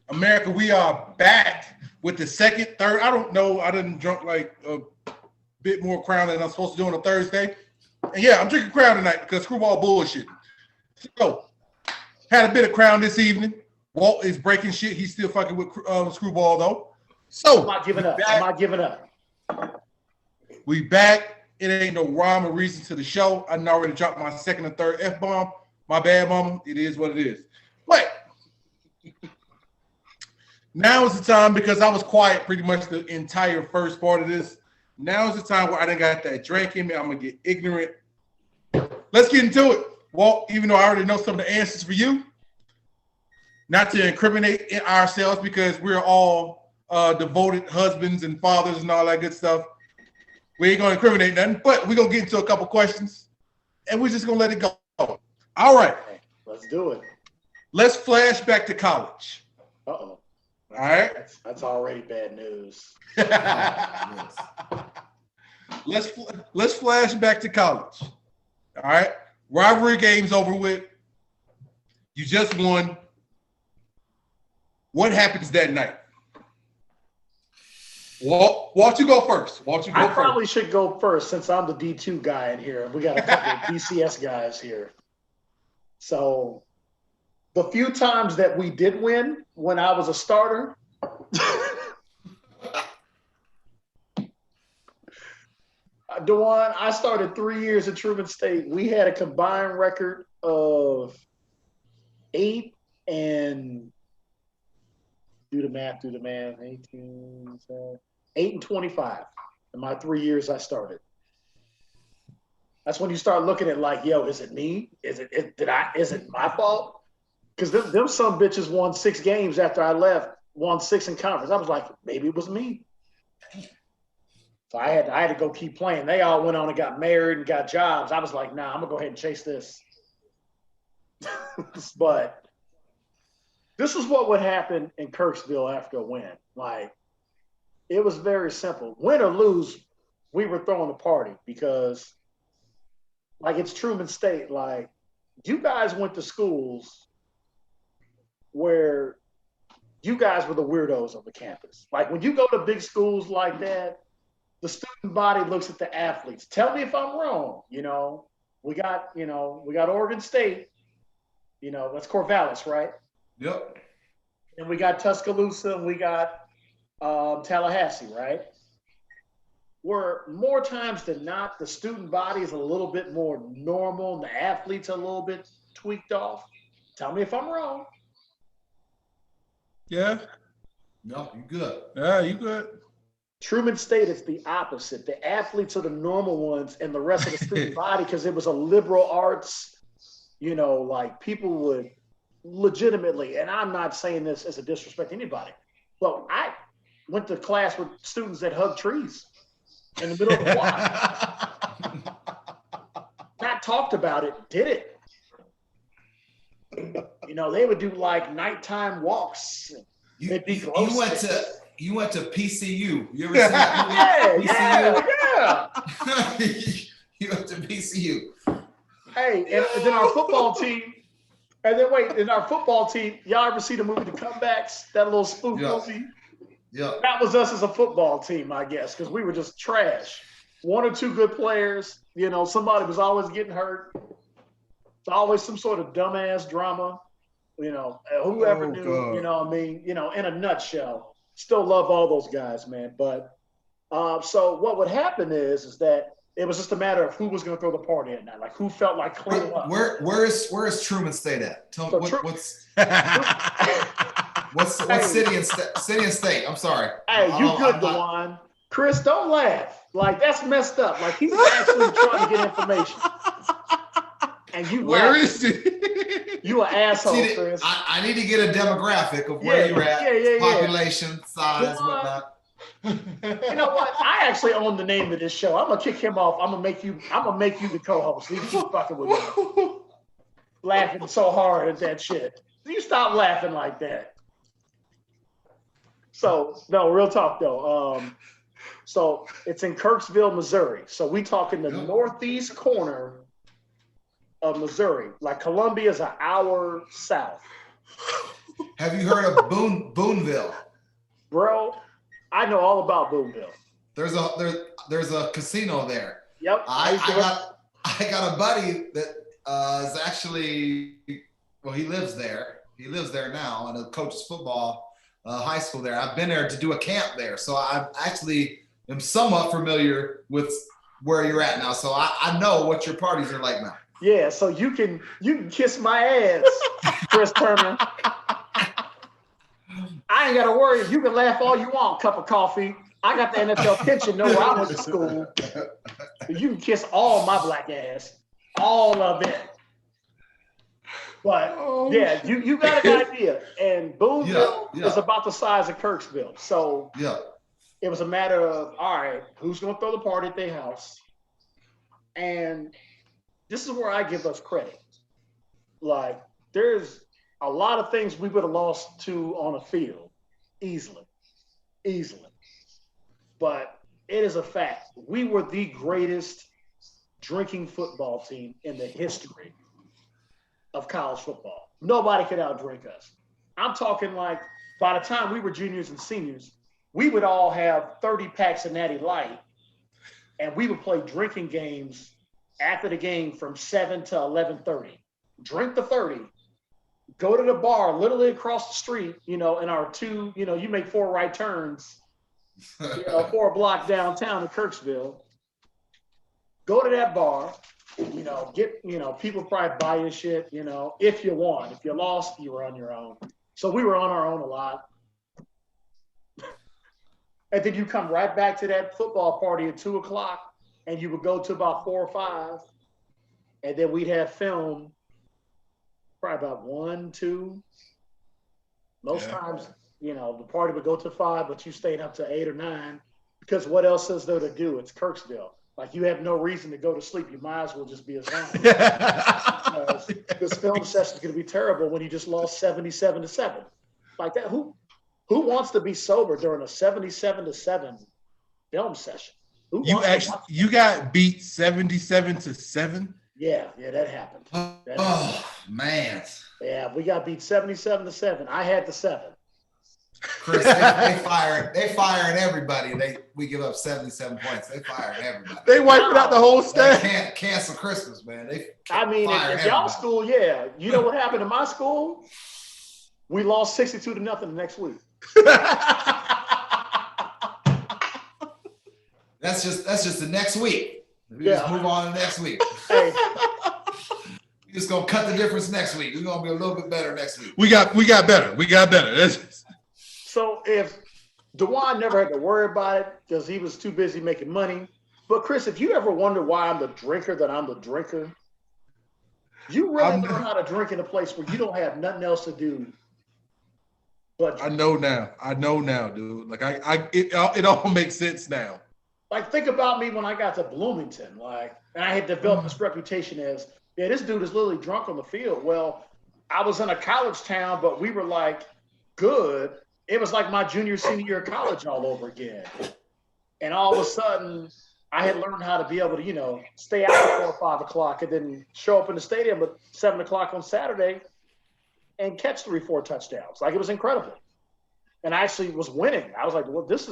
America, we are back with the second, third. I don't know. I didn't drink like a bit more Crown than I'm supposed to do on a Thursday. And yeah, I'm drinking Crown tonight because screwball bullshit. So, had a bit of Crown this evening. Walt is breaking shit. He's still fucking with screwball though. So I'm not giving up. I'm not giving up. We back. It ain't no rhyme or reason to the show. I already dropped my second and third F-bomb. My bad, mama. It is what it is. But now is the time, because I was quiet pretty much the entire first part of this. Now is the time where I done got that drink in me. I'm going to get ignorant. Let's get into it. Walt, even though I already know some of the answers for you, not to incriminate ourselves because we're all devoted husbands and fathers and all that good stuff. We ain't going to incriminate nothing, but we're going to get into a couple questions, and we're just going to let it go. All right. Let's do it. Let's flash back to college. Uh-oh. All right. That's already bad news. Let's flash back to college. All right. Rivalry game's over with. You just won. What happens that night? Walt, you go first. I probably should go first since I'm the D2 guy in here. We got a couple of BCS guys here. So the few times that we did win when I was a starter, Dwan, I started 3 years at Truman State. We had a combined record of 8 and do the math, 18, 8 and 25 in my 3 years I started. That's when you start looking at like, yo, is it me? Is it my fault? Because them some bitches won 6 games after I left, won 6 in conference. I was like, maybe it was me. So I had to go keep playing. They all went on and got married and got jobs. I was like, nah, I'm gonna go ahead and chase this. But this is what would happen in Kirksville after a win. Like, it was very simple. Win or lose, we were throwing a party because, like, it's Truman State. Like, you guys went to schools where you guys were the weirdos of the campus. Like, when you go to big schools like that, the student body looks at the athletes. Tell me if I'm wrong. We got Oregon State. That's Corvallis, right? Yep. And we got Tuscaloosa and we got Tallahassee, right? Where more times than not, the student body is a little bit more normal and the athletes are a little bit tweaked off. Tell me if I'm wrong. Yeah. No, you good. Yeah, you good. Truman State is the opposite. The athletes are the normal ones and the rest of the student body, because it was a liberal arts, like people would legitimately, and I'm not saying this as a disrespect to anybody, but I went to class with students that hug trees in the middle of the walk. Not talked about it, did it. They would do like nighttime walks. You went to PCU. You ever seen that movie? Yeah. You went to PCU. Hey, and then our football team. And then wait, in our football team, y'all ever see the movie The Comebacks? That little spoof movie? Yeah. That was us as a football team, I guess, because we were just trash. 1 or 2 good players. Somebody was always getting hurt. It's always some sort of dumbass drama. Whoever knew, God. What I mean? In a nutshell. Still love all those guys, man. But so what would happen is that it was just a matter of who was going to throw the party at night, like who felt like cleaning up. Where is Truman State at? Tell me what's city and state? I'm sorry. Hey, you good, Dwan? Chris, don't laugh. Like, that's messed up. Like, he's actually trying to get information. And you Where is he? You an asshole, Chris. I need to get a demographic of where you're at, population, size, whatnot. You know what? I actually own the name of this show. I'm gonna kick him off. I'm gonna make you the co-host. You keep fucking with me. Laughing so hard at that shit. You stop laughing like that. So no, real talk though. So it's in Kirksville, Missouri. So we talking the northeast corner of Missouri. Like Columbia is an hour south. Have you heard of Boonville? Bro, I know all about Boonville. There's a casino there. Yep. I got a buddy that is actually, well, he lives there. He lives there now and coaches football, high school there. I've been there to do a camp there, so I actually am somewhat familiar with where you're at now. So I know what your parties are like now. Yeah, so you can kiss my ass, Chris Turner. I ain't got to worry. You can laugh all you want, cup of coffee. I got the NFL pension, know where I went to school. You can kiss all my black ass, all of it. But yeah, you got an idea. And Boonville is about the size of Kirksville. So it was a matter of, all right, who's going to throw the party at their house? And this is where I give us credit. Like, there's a lot of things we would have lost to on a field easily. But it is a fact. We were the greatest drinking football team in the history of college football. Nobody could outdrink us. I'm talking like by the time we were juniors and seniors, we would all have 30 packs of Natty Light, and we would play drinking games after the game from 7 to 11:30. Drink the 30. Go to the bar literally across the street, in our two, you make 4 right turns, 4 block downtown in Kirksville. Go to that bar, get, people probably buy you shit, if you won. If you lost, you were on your own. So we were on our own a lot. And then you come right back to that football party at 2:00, and you would go to about 4 or 5, and then we'd have film probably about 1, 2. Most times, the party would go to 5, but you stayed up to 8 or 9, because what else is there to do? It's Kirksville. Like, you have no reason to go to sleep. You might as well just be a zombie. This film session is going to be terrible when you just lost 77-7. Like that, who wants to be sober during a 77-7 film session? You got beat 77-7? Yeah, that happened. Man. Yeah, we got beat 77-7. I had the 7. Chris, they firing everybody. We give up 77 points. They firing everybody. They wiping out the whole staff. Can't cancel Christmas, man. At y'all school, yeah. You know what happened in my school? We lost 62-0 the next week. That's just the next week. We just move on to the next week. Hey. We're just gonna cut the difference next week. We're gonna be a little bit better next week. We got better. So if Dwan never had to worry about it because he was too busy making money. But Chris, if you ever wonder why I'm the drinker that I'm the drinker, you really learn how to drink in a place where you don't have nothing else to do. But I know now, dude. Like it all makes sense now. Like, think about me when I got to Bloomington, and I had developed this reputation as, this dude is literally drunk on the field. Well, I was in a college town, but we were good. It was like my junior, senior year of college all over again. And all of a sudden, I had learned how to be able to, stay out at 4 or 5 o'clock and then show up in the stadium at 7 o'clock on Saturday and catch 3-4 touchdowns. It was incredible. And I actually was winning. I was like, well, this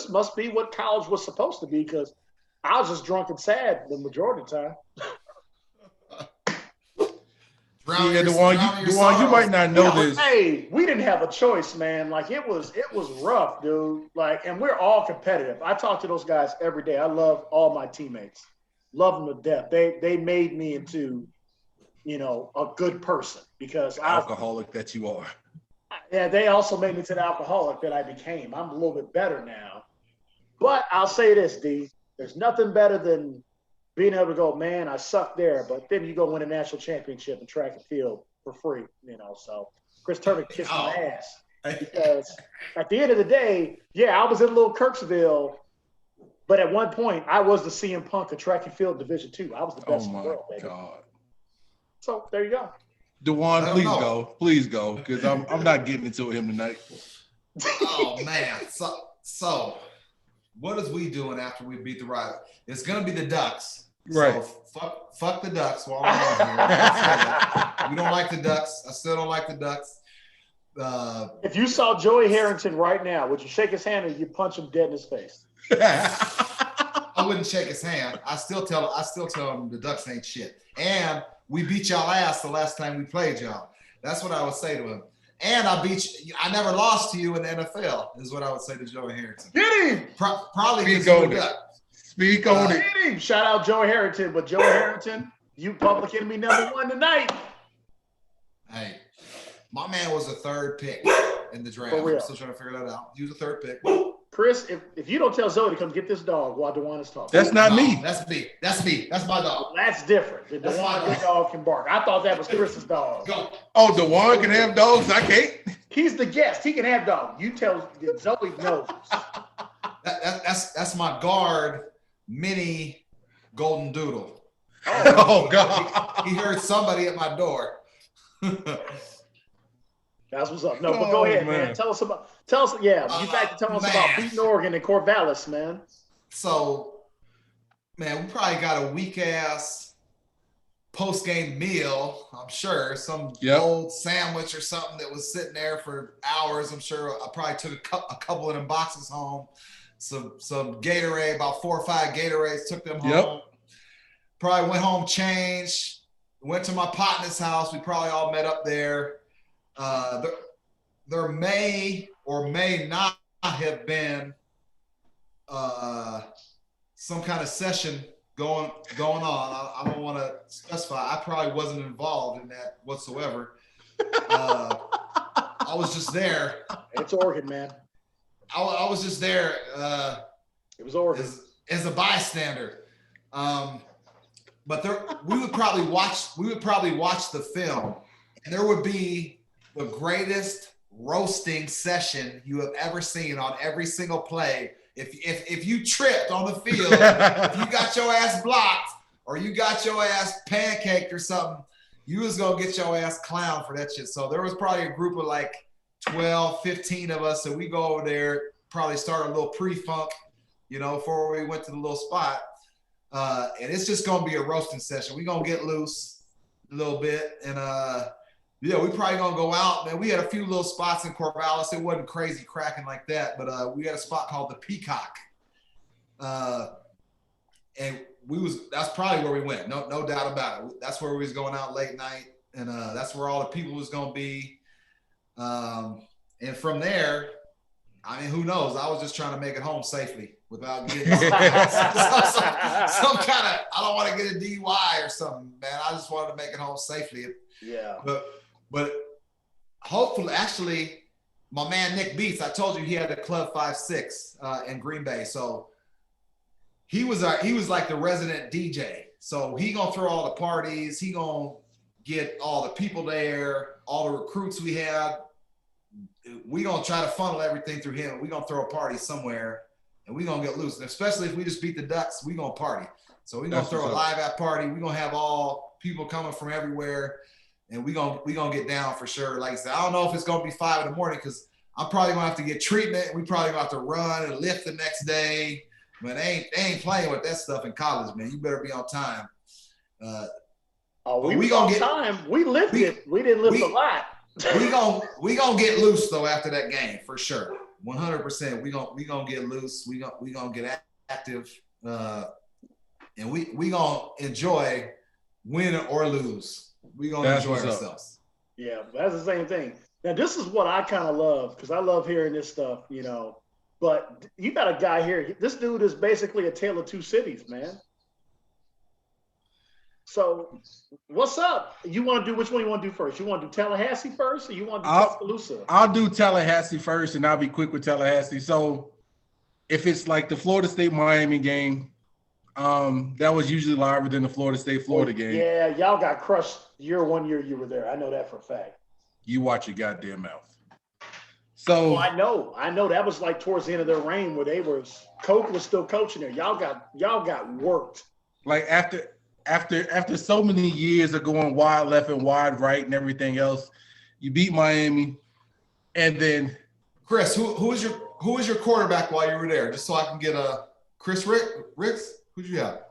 must be what college was supposed to be, because I was just drunk and sad the majority of the time. Dwan, you might not know this. Hey, we didn't have a choice, man. It was rough, dude. And we're all competitive. I talk to those guys every day. I love all my teammates. Love them to death. They made me into, a good person, because alcoholic that you are. Yeah, they also made me to the alcoholic that I became. I'm a little bit better now. But I'll say this, D. There's nothing better than being able to go, man, I suck there, but then you go win a national championship in track and field for free, So Chris Turner kissed my ass, because at the end of the day, I was in little Kirksville, but at one point I was the CM Punk of track and field Division II. I was the best in the world, baby. God. So there you go. Dwan, please go, because I'm not getting into him tonight. Oh man, so what is we doing after we beat the Riders? It's gonna be the Ducks. Right. So fuck the Ducks while I'm on here. We don't like the Ducks. I still don't like the Ducks. If you saw Joey Harrington right now, would you shake his hand or you punch him dead in his face? I wouldn't shake his hand. I still tell him the Ducks ain't shit. And we beat y'all ass the last time we played y'all. That's what I would say to him. And I beat you. I never lost to you in the NFL, is what I would say to Joey Harrington. Get him! Probably Speak because on it. Speak on it. Get him! Shout out Joey Harrington, but Joey Harrington, you public enemy #1 tonight. Hey, my man was a third pick in the draft. For real. I'm still trying to figure that out. He was a third pick. Chris, if you don't tell Zoe to come get this dog while Dwan is talking. That's not me. That's me. That's me. That's my dog. That's different. The That's my Dwan, your dog can bark. I thought that was Chris's dog. Go. Oh, Dwan can have dogs. I can't. He's the guest. He can have dog. You tell Zoe knows. That's my guard, mini golden doodle. Oh God. He heard somebody at my door. That's what's up. No, but go ahead, man. Tell us. You back to tell us about beating Oregon and Corvallis, man. So, man, we probably got a weak ass post-game meal. I'm sure some old sandwich or something that was sitting there for hours. I'm sure I probably took a couple of them boxes home. Some Gatorade, about 4 or 5 Gatorades, took them home. Probably went home, changed, went to my partner's house. We probably all met up there. There may or may not have been some kind of session going on. I don't want to specify. I probably wasn't involved in that whatsoever. I was just there. It's Oregon, man. I was just there. It was Oregon as a bystander. But we would probably watch the film, and there would be the greatest roasting session you have ever seen on every single play. If you tripped on the field, if you got your ass blocked or you got your ass pancaked or something, you was gonna get your ass clowned for that shit. So there was probably a group of like 12, 15 of us. So we go over there, probably start a little pre-funk, before we went to the little spot. And it's just gonna be a roasting session. We're gonna get loose a little bit, and we probably gonna go out, man. We had a few little spots in Corvallis. It wasn't crazy cracking like that, but we had a spot called the Peacock, and that's probably where we went. No doubt about it. That's where we was going out late night, and that's where all the people was gonna be. And from there, I mean, who knows? I was just trying to make it home safely without getting some kind of, I don't want to get a DUI or something, man. I just wanted to make it home safely. Yeah. But hopefully, actually, my man Nick Beats, I told you he had a Club 5-6 in Green Bay. So he was like the resident DJ. So he gonna throw all the parties. He gonna get all the people there, all the recruits we had. We gonna try to funnel everything through him. We gonna throw a party somewhere, and we gonna get loose. And especially if we just beat the Ducks, we gonna party. So we gonna throw a live at party. We gonna have all people coming from everywhere. And we gonna get down for sure. Like I said, I don't know if it's gonna be 5 in the morning because I'm probably gonna have to get treatment. We probably gonna have to run and lift the next day. But they ain't playing with that stuff in college, man. You better be on time. We gonna get time. We lifted. We didn't lift a lot. we gonna get loose though after that game for sure. 100%. We gonna get loose. We gonna get active. And we gonna enjoy win or lose. We're going to enjoy ourselves. Yeah, that's the same thing. Now, this is what I kind of love because I love hearing this stuff, But you got a guy here. This dude is basically a tale of two cities, man. So what's up? You want to do – which one you want to do first? You want to do Tallahassee first or you want to do Tuscaloosa? I'll do Tallahassee first, and I'll be quick with Tallahassee. So if it's like the Florida State-Miami game, that was usually liver than the Florida State-Florida game. Yeah, y'all got crushed year you were there. I know that for a fact. You watch your goddamn mouth. So I know that was like towards the end of their reign where Coke was still coaching there. Y'all got worked. Like after so many years of going wide left and wide right and everything else, you beat Miami, and then Chris, who was your quarterback while you were there? Just so I can get a Chris Ricks. Who'd you have?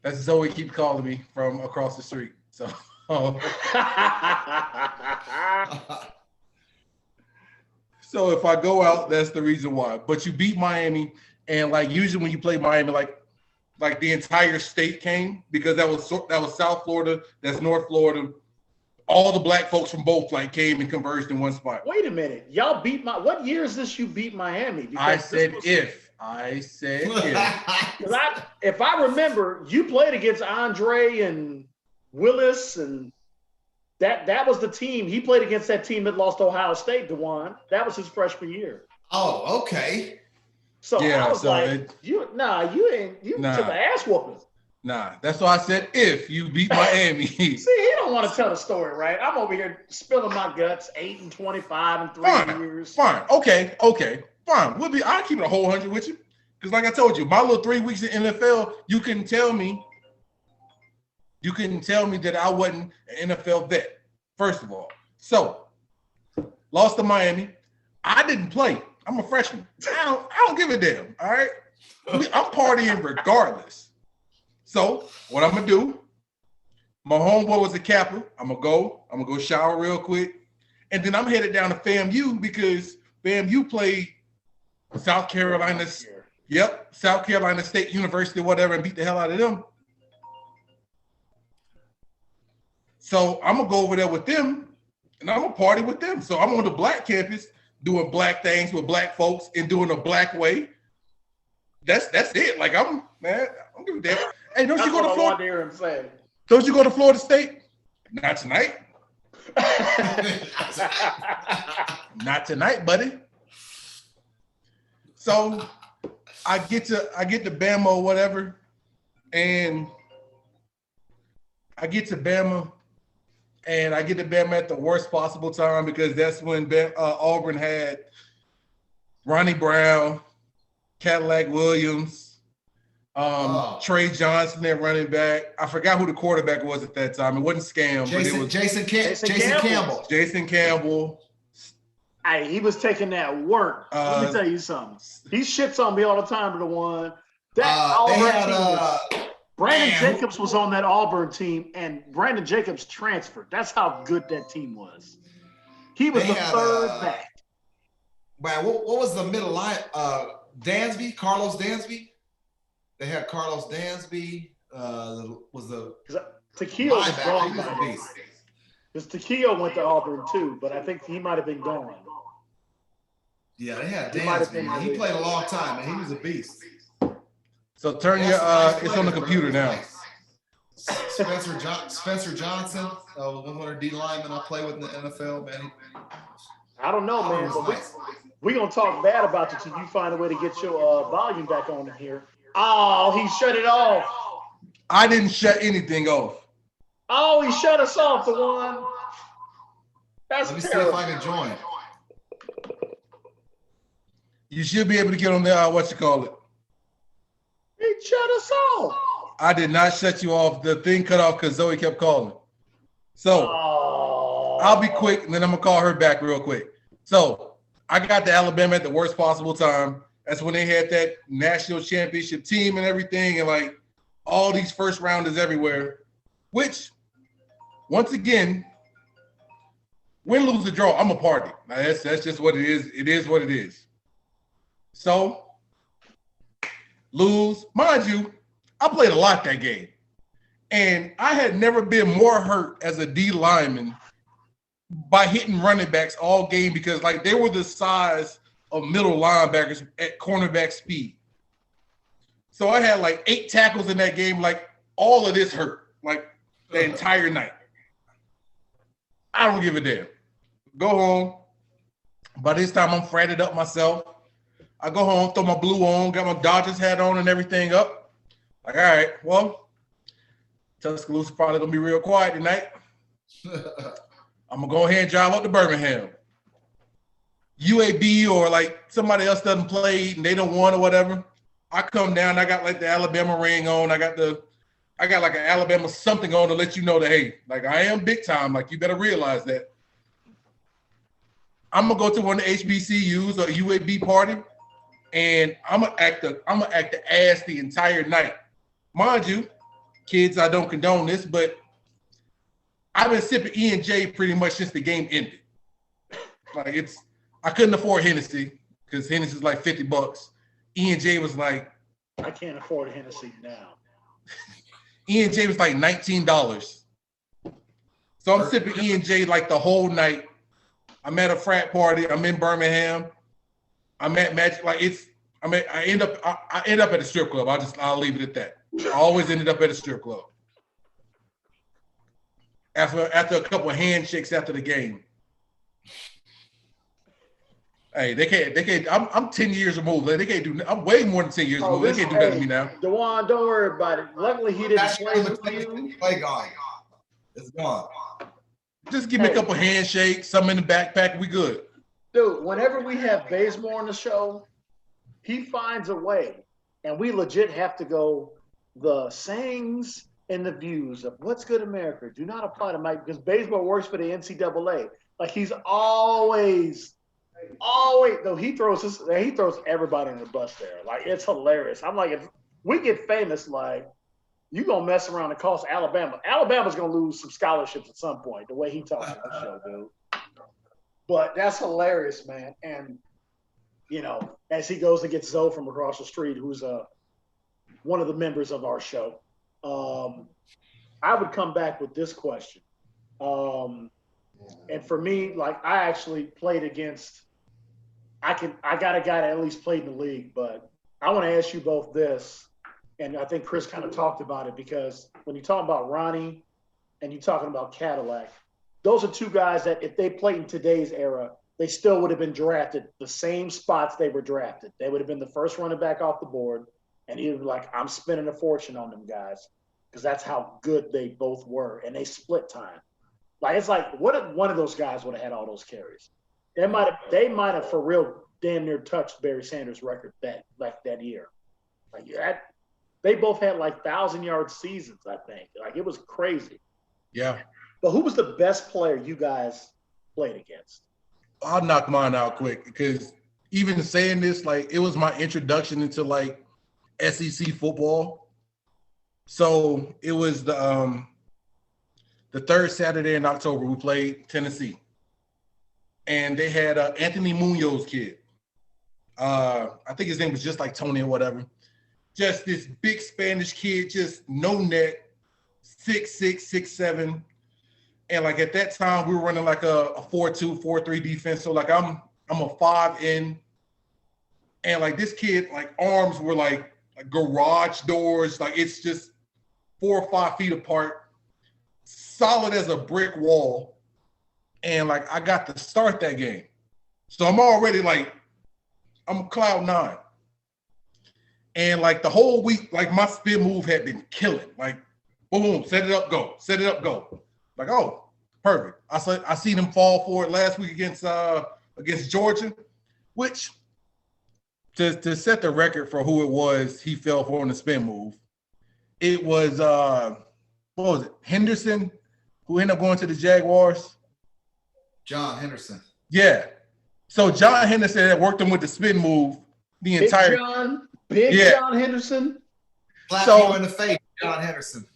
That's Zoe keep calling me from across the street. So so if I go out, that's the reason why. But you beat Miami, and like usually when you play Miami, like the entire state came because that was South Florida, that's North Florida. All the black folks from both like came and converged in one spot. Wait a minute, y'all beat what year is this? You beat Miami? Because I said if. If I remember, you played against Andre and Willis, and that was the team. He played against that team that lost to Ohio State, Dwan. That was his freshman year. Oh, okay. So yeah, I was you took an ass whooping. Nah, that's why I said if you beat Miami. See, he don't want to tell the story, right? I'm over here spilling my guts, 8-25 in 3 years. Fine. Okay. Fine. I'll keep it a whole 100 with you. Because like I told you, my little 3 weeks in NFL, you couldn't tell me that I wasn't an NFL vet, first of all. So, lost to Miami. I didn't play. I'm a freshman. I don't give a damn, all right? I'm partying regardless. So, what I'm going to do, my homeboy was a capper. I'm going to go shower real quick. And then I'm headed down to FAMU because FAMU played South Carolina State University, whatever, and beat the hell out of them. So I'm going to go over there with them, and I'm going to party with them. So I'm on the black campus doing black things with black folks and doing a black way. That's it. Like, I don't give a damn. Hey, don't you go to Florida? Don't you go to Florida State? Not tonight. Not tonight, buddy. So I get to Bama or whatever, and I get to Bama at the worst possible time because that's when Auburn had Ronnie Brown, Cadillac Williams, Trey Johnson, their running back. I forgot who the quarterback was at that time. It wasn't Scam, but it was Jason Campbell. Jason Campbell. Hey, he was taking that work. Let me tell you something. He shits on me all the time, the one. Brandon Jacobs was on that Auburn team, and Brandon Jacobs transferred. That's how good that team was. He was the third back. Man, what was the middle line? Carlos Dansby? They had Carlos Dansby. Tequila was gone. Because Tequila went to Auburn too, but I think he might have been gone. Yeah, they had Dansby. He played a long time, and he was a beast. So turn it's on the computer now. Spencer Johnson, one of D linemen I play with in the NFL, man. I don't know, man, but we're going to talk bad about you till you find a way to get your volume back on in here. Oh, he shut it off. I didn't shut anything off. Oh, he shut us off, the one. That's Let me terrible. see if I can join. You should be able to get on there, He shut us off. I did not shut you off. The thing cut off because Zoe kept calling. So I'll be quick, and then I'm going to call her back real quick. So I got to Alabama at the worst possible time. That's when they had that national championship team and everything, and like all these first rounders everywhere, which once again, win, lose, or draw, I'm a party. Now, that's just what it is. It is what it is. So lose. Mind you, I played a lot that game. And I had never been more hurt as a D lineman by hitting running backs all game because like they were the size of middle linebackers at cornerback speed. So I had like 8 tackles in that game. Like all of this hurt like the entire night. I don't give a damn. Go home. By this time I'm fretted up myself. I go home, throw my blue on, got my Dodgers hat on and everything up. Like, all right, well, Tuscaloosa probably gonna be real quiet tonight. I'm gonna go ahead and drive up to Birmingham. UAB or like somebody else doesn't play and they don't want or whatever. I come down, I got like the Alabama ring on. I got like an Alabama something on to let you know that, hey, like I am big time. Like you better realize that. I'm gonna go to one of the HBCUs or UAB party, and I'm gonna act the ass the entire night. Mind you, kids, I don't condone this, but I've been sipping E&J pretty much since the game ended. Like I couldn't afford Hennessy because Hennessy's like $50. E&J was like, I can't afford Hennessy now. E&J was like $19. So I'm sipping E&J like the whole night. I'm at a frat party. I'm in Birmingham. I'm at Magic. Like I end up at a strip club. I'll leave it at that. I always ended up at a strip club. After a couple of handshakes after the game. Hey, they can't. I'm 10 years removed. They can't do. I'm way more than 10 years removed. They can't do that to me now. Dwan, don't worry about it. Luckily, he didn't play with you. Play gone. It's gone. Just give me a couple handshakes, something in the backpack. We good. Dude, whenever we have Bazemore on the show, he finds a way, and we legit have to go. The sayings and the views of what's good America do not apply to Mike because Bazemore works for the NCAA. Like he's always though he throws everybody in the bus there. Like it's hilarious. I'm like, if we get famous, like you gonna mess around and cost Alabama. Alabama's gonna lose some scholarships at some point. The way he talks on the show, dude. But that's hilarious, man. And you know, as he goes and gets Zoe from across the street, who's one of the members of our show, I would come back with this question. And for me, like I actually played against. I got a guy that at least played in the league, but I want to ask you both this, and I think Chris kind of talked about it because when you talk about Ronnie and you're talking about Cadillac, those are two guys that if they played in today's era, they still would have been drafted the same spots they were drafted. They would have been the first running back off the board, and he would be like, I'm spending a fortune on them guys because that's how good they both were, and they split time. Like it's like, what if one of those guys would have had all those carries? They might have for real damn near touched Barry Sanders' record that year. Like that, they both had like 1,000-yard seasons, I think. Like it was crazy. Yeah. But who was the best player you guys played against? I'll knock mine out quick because even saying this, like it was my introduction into like SEC football. So it was the third Saturday in October we played Tennessee. And they had Anthony Munoz kid. I think his name was just like Tony or whatever. Just this big Spanish kid, just no neck, 6'6", 6'7". And like at that time, we were running like a 4-2, 4-3 defense. So like I'm a 5 in. And like this kid, like arms were like garage doors. Like it's just 4 or 5 feet apart, solid as a brick wall. And like I got to start that game. So I'm already like, I'm cloud 9. And like the whole week, like my spin move had been killing. Like, boom, set it up, go. Set it up, go. Like, oh, perfect. I seen him fall for it last week against Georgia, which to set the record for who it was he fell for on the spin move, it was what was it? Henderson, who ended up going to the Jaguars. John Henderson. Yeah. So John Henderson had worked him with the spin move the entire Big John Henderson. Slap you in the face, John Henderson.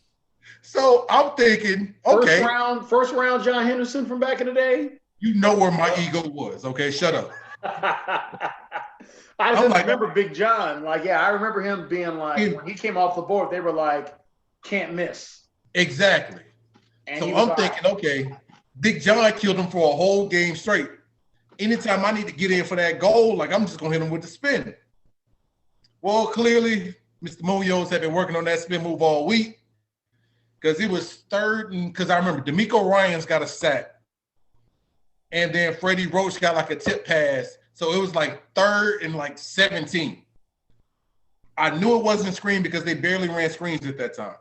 So I'm thinking, okay. First round John Henderson from back in the day. You know where my ego was. Okay, shut up. I just remember Big John. Like, yeah, I remember him being like, when he came off the board, they were like, can't miss. Exactly. And so I'm thinking, okay, Big John killed him for a whole game straight. Anytime I need to get in for that goal, like I'm just going to hit him with the spin. Well, clearly, Mr. Munoz had been working on that spin move all week because it was third. And because I remember D'Amico Ryans got a sack. And then Freddie Roach got like a tip pass. So it was like third and like 17. I knew it wasn't screen because they barely ran screens at that time.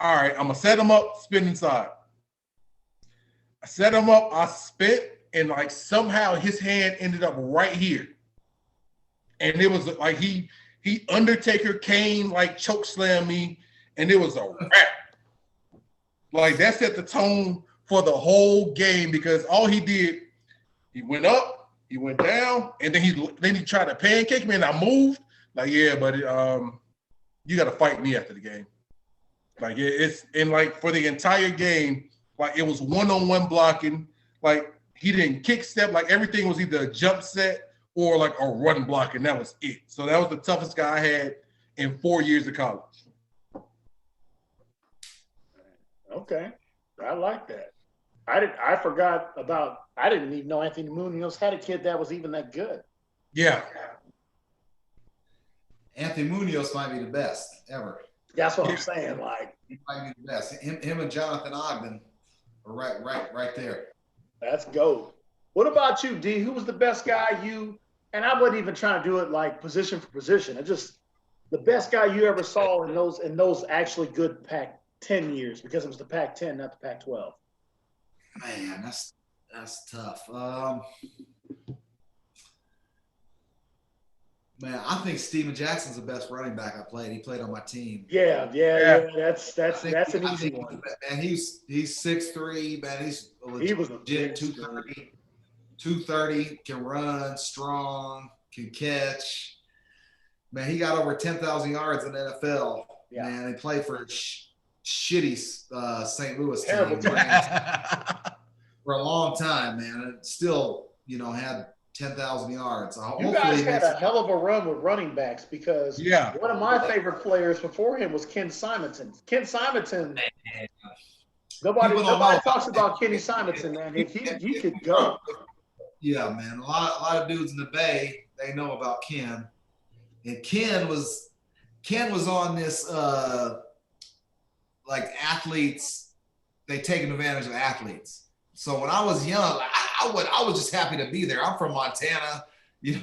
All right, I'm going to set him up, spin inside. I set him up, I spit, and like somehow his hand ended up right here. And it was like he Undertaker Kane like choke slammed me, and it was a wrap. Like that set the tone for the whole game because all he did, he went up, he went down, and then he tried to pancake me, and I moved. Like, yeah, but you got to fight me after the game. Like it's and like for the entire game, like it was one-on-one blocking. Like he didn't kick step. Like everything was either a jump set or like a run block, and that was it. So that was the toughest guy I had in 4 years of college. Okay, I like that. I forgot about. I didn't even know Anthony Munoz had a kid that was even that good. Yeah. Anthony Munoz might be the best ever. That's what I'm saying. Like He might be the best. Him and Jonathan Ogden are right there. that's gold. What about you, D? Who was the best guy you? And I wasn't even trying to do it like position for position. It just the best guy you ever saw in those actually good Pac-10 years because it was the Pac-10, not the Pac-12. Man, that's tough. Man, I think Steven Jackson's the best running back I played. He played on my team. Yeah. That's an easy one. Man, he's 6'3", man. He was a legit 230, can run, strong, can catch. Man, he got over 10,000 yards in the NFL. Yeah. Man, he played for a shitty St. Louis Terrible team for a long time, man. And still, had 10,000 yards. You guys had a hell of a run with running backs because one of my favorite players before him was Ken Simonton. Ken Simonton, nobody talks about Kenny Simonton, man. He could go. Yeah, man. A lot of dudes in the Bay, they know about Ken. And Ken was on this like athletes, they taking advantage of athletes. So when I was young, I was just happy to be there. I'm from Montana.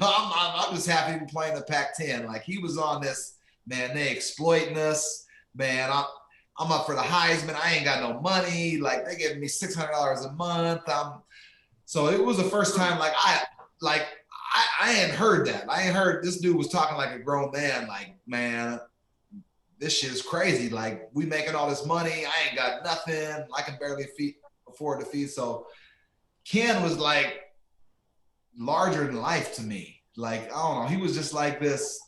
I'm just happy to be playing the Pac-10. Like he was on this, man, they exploiting us. Man, I'm up for the Heisman. I ain't got no money. Like they giving me $600 a month. So it was the first time I hadn't heard that. I ain't heard this dude was talking like a grown man. Like, man, this shit is crazy. Like we making all this money. I ain't got nothing. I can barely afford to feed. So Ken was like larger than life to me. Like, I don't know. He was just like this.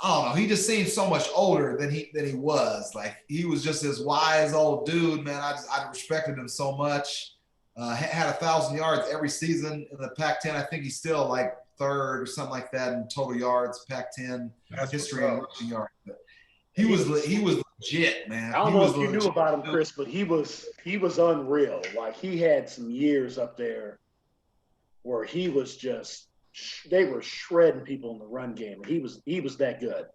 I don't know. He just seemed so much older than he was. Like he was just this wise old dude, man. I respected him so much. Had 1,000 yards every season in the Pac-10. I think he's still like third or something like that in total yards, Pac-10 history and rushing yards. But he was legit, man. I don't know if you knew about him, Chris, but he was unreal. Like he had some years up there where he was they were shredding people in the run game, and he was that good.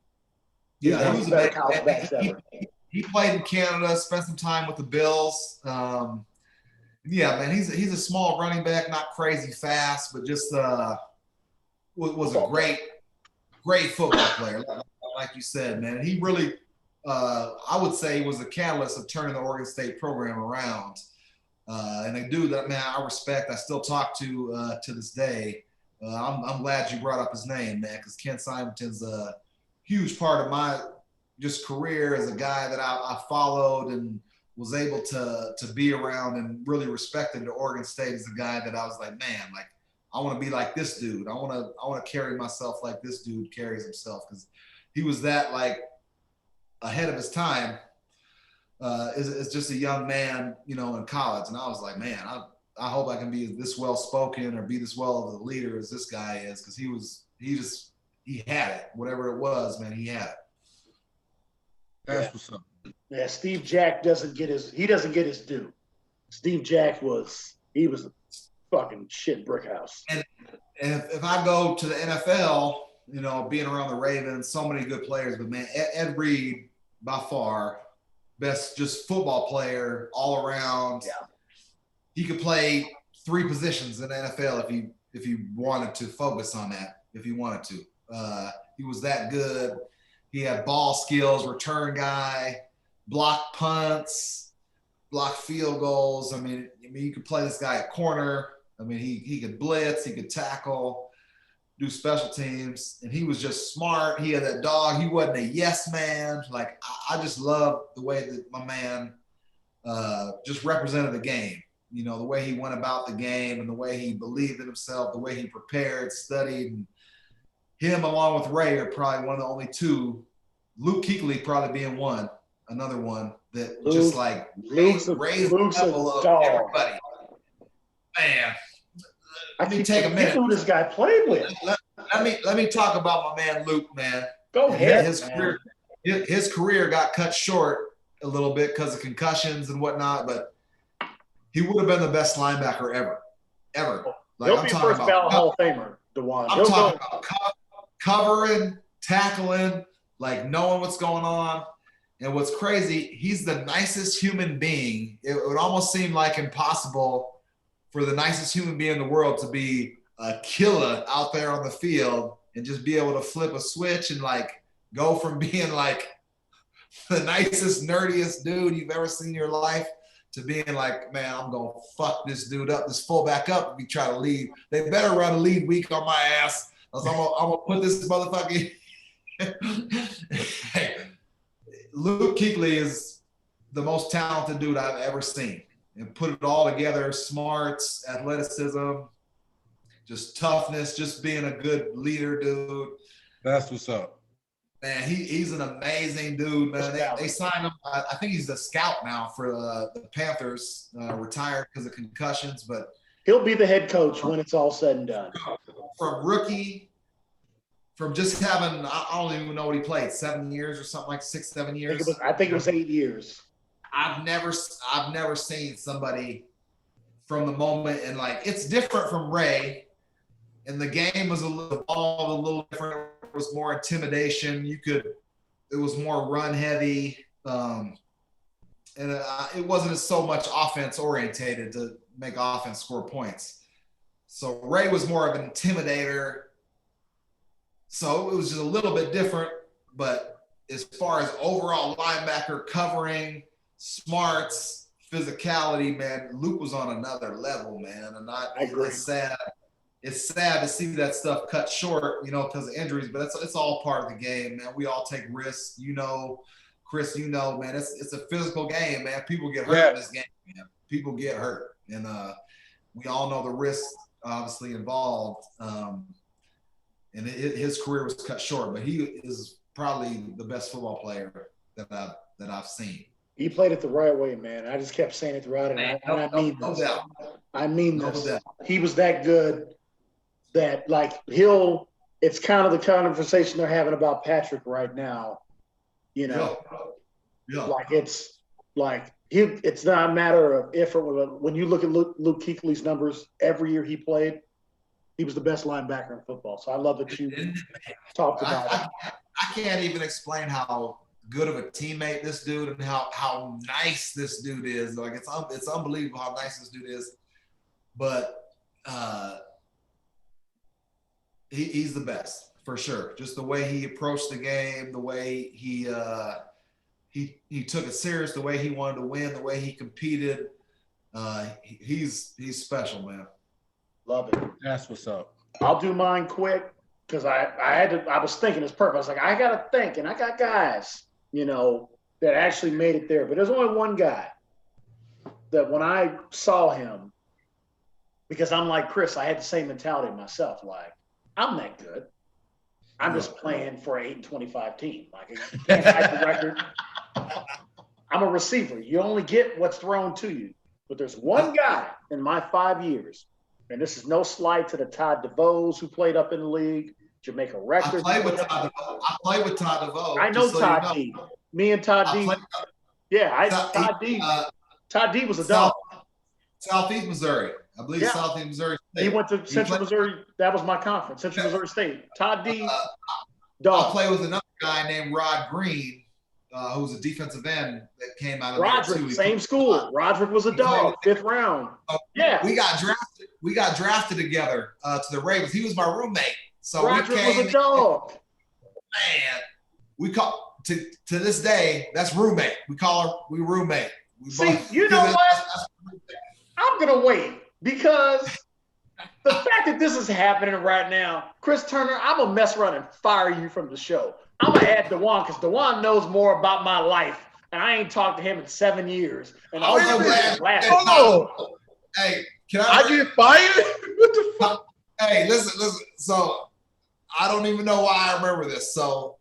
Yeah, he was the best college backs ever. He played in Canada, spent some time with the Bills. Yeah, man, he's a small running back, not crazy fast, but just was a great football player, like you said, man. And he really, I would say, was the catalyst of turning the Oregon State program around. And a dude that, man, I respect. I still talk to this day. I'm glad you brought up his name, man, because Ken Simonton's a huge part of my just career as a guy that I followed and was able to be around and really respected to Oregon State as a guy that I was like, man, like I want to be like this dude. I want to carry myself like this dude carries himself, because he was that like ahead of his time as just a young man, in college. And I was like, man, I hope I can be this well spoken or be this well of a leader as this guy is, because he had it. Whatever it was, man, he had it. That's what's up. Yeah, Steve Jack doesn't get his due. Steve Jack was a fucking shit brick house. And if I go to the NFL, being around the Ravens, so many good players, but man, Ed Reed by far best just football player all around. Yeah. He could play 3 positions in the NFL if he wanted to focus on that, if he wanted to. He was that good. He had ball skills, return guy, block punts, block field goals. I mean, you could play this guy at corner. I mean, he could blitz, he could tackle, do special teams, and he was just smart. He had that dog. He wasn't a yes man. Like, I just love the way that my man just represented the game. The way he went about the game and the way he believed in himself, the way he prepared, studied. And him along with Ray are probably one of the only 2, Luke Kuechly probably being one, another one that Luke, just like raised the level of everybody. Man, let me take a minute. Who this guy played with? Let me talk about my man Luke, man. Go ahead. His career got cut short a little bit because of concussions and whatnot, but he would have been the best linebacker ever. Like, He'll be first ballot Hall of Famer, Dwan. I'm talking about covering, tackling, like knowing what's going on. And what's crazy, he's the nicest human being. It would almost seem like impossible for the nicest human being in the world to be a killer out there on the field and just be able to flip a switch and like go from being like the nicest, nerdiest dude you've ever seen in your life to being like, man, I'm going to fuck this dude up, this fullback up if he try to lead. They better run a lead week on my ass. I'm going to put this motherfucker. Hey, Luke Kuechly is the most talented dude I've ever seen. And put it all together, smarts, athleticism, just toughness, just being a good leader, dude. That's what's up. Man, he's an amazing dude, man. They signed him. I think he's a scout now for the Panthers, retired because of concussions, but he'll be the head coach when it's all said and done. From rookie, from just having, I don't even know what he played, 7 years or something like 6, 7 years. I think it was 8 years. I've never seen somebody from the moment, and like it's different from Ray, and the game was a little different. It was more intimidation. It was more run heavy, and it wasn't so much offense orientated to make offense score points. So Ray was more of an intimidator. So it was just a little bit different, but as far as overall linebacker covering, smarts, physicality, man, Luke was on another level, man. And I agree. It's sad to see that stuff cut short, because of injuries, but it's all part of the game, man. We all take risks, Chris, man. It's a physical game, man. People get hurt in this game, man. People get hurt, and we all know the risks obviously involved. And his career was cut short, but he is probably the best football player that I've seen. He played it the right way, man. I just kept saying it throughout it, and I mean this. I mean this. He was that good that, like, it's kind of the conversation they're having about Patrick right now. Yeah. Like it's not a matter of if or when you look at Luke Kuechly's numbers every year he played, he was the best linebacker in football. So I love that you talked about it. I can't even explain how good of a teammate this dude and how nice this dude is. Like it's unbelievable how nice this dude is. But he's the best for sure. Just the way he approached the game, the way he took it serious, the way he wanted to win, the way he competed. He's special, man. Love it. That's what's up. I'll do mine quick because I was thinking it's perfect. I was like, I got to think, and I got guys, that actually made it there. But there's only one guy that when I saw him, because I'm like Chris, I had the same mentality myself. Like, I'm that good. I'm just playing for an 8-25 team. Like, you can't fight the record. I'm a receiver. You only get what's thrown to you. But there's one guy in my 5 years, and this is no slight to the Todd DeVoes who played up in the league, Jamaica Records. I played with Todd DeVoe. I know Todd D. Me and Todd D. Todd D. Todd D was a dog. Southeast Missouri. I believe Southeast Missouri State. He went to Central Missouri. That was my conference, Central Missouri State. Todd D. Dog. I played with another guy named Rod Green, who was a defensive end that came out of Roderick, there too. Same school. Roderick was a dog, 5th round. We got drafted together to the Ravens. He was my roommate. So Roderick was a dog. Man, we call to this day, that's roommate. We roommate. See, you know what? I'm gonna wait because the fact that this is happening right now, Chris Turner, I'm gonna mess around and fire you from the show. I'm gonna add Dwan because Dwan knows more about my life, and I ain't talked to him in 7 years. And I was Hey, can I get fired? What the fuck? Hey, listen. So I don't even know why I remember this. So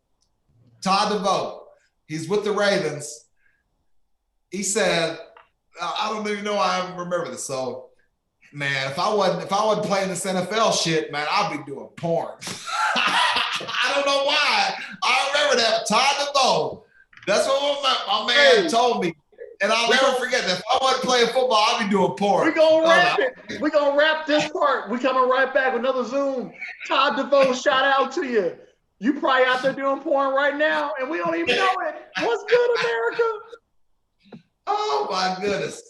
Todd DeVoe, he's with the Ravens. he said, I don't even know why I remember this. So, man, if I wasn't playing this NFL shit, man, I'd be doing porn. I don't know why. I remember that. Todd DeVoe. That's what my man told me. And I'll never forget that. If I wasn't playing football, I'd be doing porn. We're going to wrap it. We're going to wrap this part. We're coming right back with another Zoom. Todd DeVoe, shout out to you. You probably out there doing porn right now, and we don't even know it. What's good, America? Oh, my goodness.